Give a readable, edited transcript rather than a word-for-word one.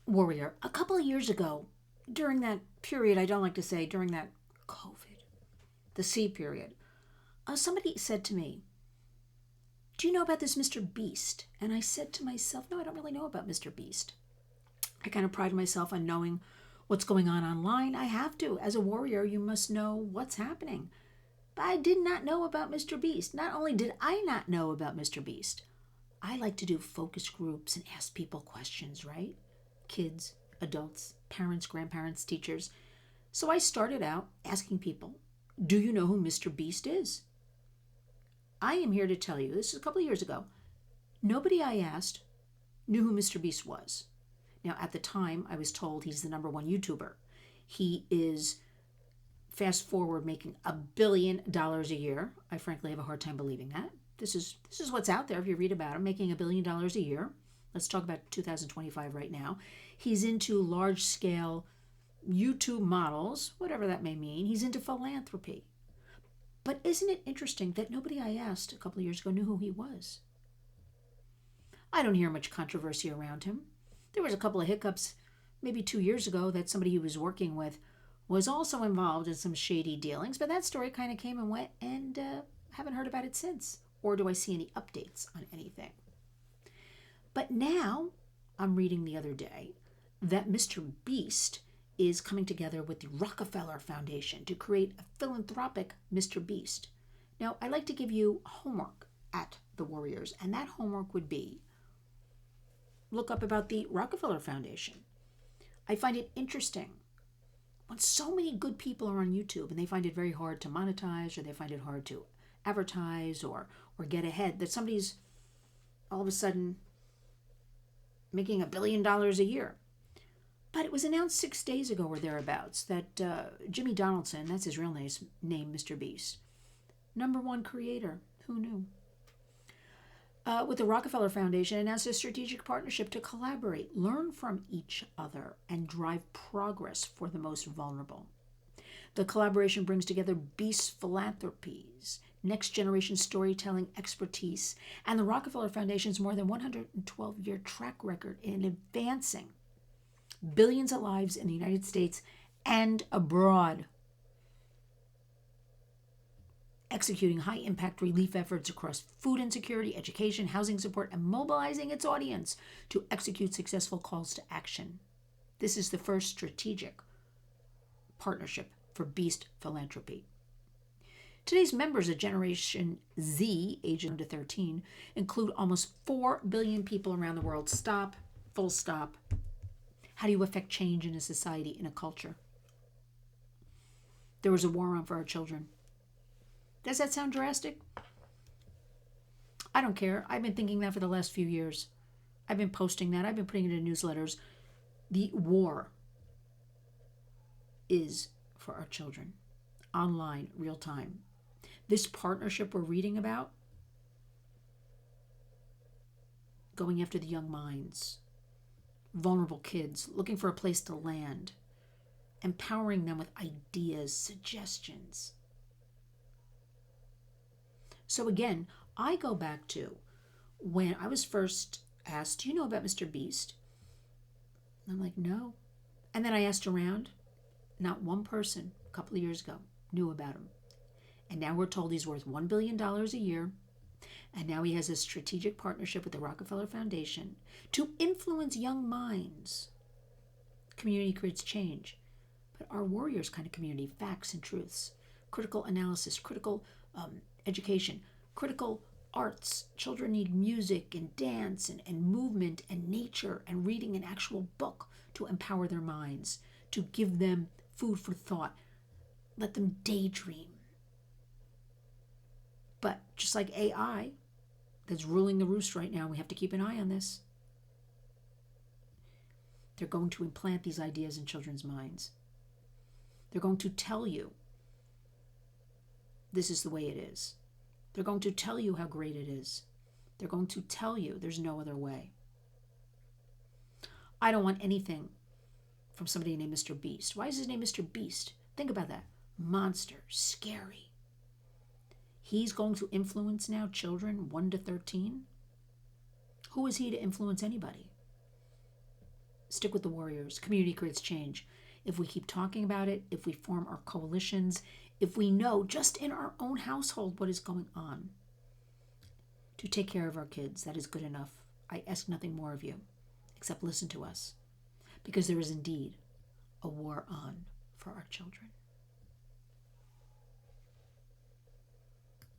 warrior. A couple of years ago, during that period, I don't like to say, during that COVID, the C period, somebody said to me, "Do you know about this Mr. Beast?" And I said to myself, "No, I don't really know about Mr. Beast." I kind of pride myself on knowing what's going on online. I have to. As a warrior, you must know what's happening. But I did not know about Mr. Beast. Not only did I not know about Mr. Beast, I like to do focus groups and ask people questions, right? Kids, adults, parents, grandparents, teachers. So I started out asking people, "Do you know who Mr. Beast is?" I am here to tell you, this is a couple of years ago, nobody I asked knew who Mr. Beast was. Now, at the time, I was told he's the #1 YouTuber. He is, fast forward, making $1 billion a year. I frankly have a hard time believing that. This is what's out there if you read about him, making $1 billion a year. Let's talk about 2025 right now. He's into large-scale YouTube models, whatever that may mean. He's into philanthropy. But isn't it interesting that nobody I asked a couple of years ago knew who he was? I don't hear much controversy around him. There was a couple of hiccups maybe 2 years ago that somebody he was working with was also involved in some shady dealings, but that story kind of came and went, and haven't heard about it since. Or do I see any updates on anything? But now, I'm reading the other day that Mr. Beast is coming together with the Rockefeller Foundation to create a philanthropic Mr. Beast. Now, I like to give you homework at the Warriors, and that homework would be look up about the Rockefeller Foundation. I find it interesting when so many good people are on YouTube and they find it very hard to monetize, or they find it hard to advertise or get ahead, that somebody's all of a sudden making $1 billion a year. But it was announced 6 days ago or thereabouts that Jimmy Donaldson, that's his real name, Mr. Beast, #1 creator. Who knew? With the Rockefeller Foundation, announced a strategic partnership to collaborate, learn from each other, and drive progress for the most vulnerable. The collaboration brings together Beast Philanthropy's next generation storytelling expertise and the Rockefeller Foundation's more than 112-year track record in advancing billions of lives in the United States and abroad, executing high-impact relief efforts across food insecurity, education, housing support, and mobilizing its audience to execute successful calls to action. This is the first strategic partnership for Beast Philanthropy. Today's members of Generation Z, aged under 13, include almost 4 billion people around the world. Stop, full stop. How do you affect change in a society, in a culture? There was a war on for our children. Does that sound drastic? I don't care. I've been thinking that for the last few years. I've been posting that. I've been putting it in newsletters. The war is for our children. Online, real time. This partnership we're reading about, going after the young minds, vulnerable kids, looking for a place to land, empowering them with ideas, suggestions. So again, I go back to when I was first asked, "Do you know about Mr. Beast?" And I'm like, "No." And then I asked around. Not one person a couple of years ago knew about him. And now we're told he's worth $1 billion a year. And now he has a strategic partnership with the Rockefeller Foundation to influence young minds. Community creates change. But our warriors kind of community, facts and truths, critical analysis, critical education, critical arts. Children need music and dance and movement and nature and reading an actual book to empower their minds, to give them food for thought, let them daydream. But just like AI that's ruling the roost right now, we have to keep an eye on this. They're going to implant these ideas in children's minds. They're going to tell you this is the way it is. They're going to tell you how great it is. They're going to tell you there's no other way. I don't want anything from somebody named Mr. Beast. Why is his name Mr. Beast? Think about that. Monster, scary. He's going to influence now children 1 to 13. Who is he to influence anybody? Stick with the warriors. Community creates change. If we keep talking about it, if we form our coalitions, if we know just in our own household what is going on, to take care of our kids, that is good enough. I ask nothing more of you, except listen to us, because there is indeed a war on for our children.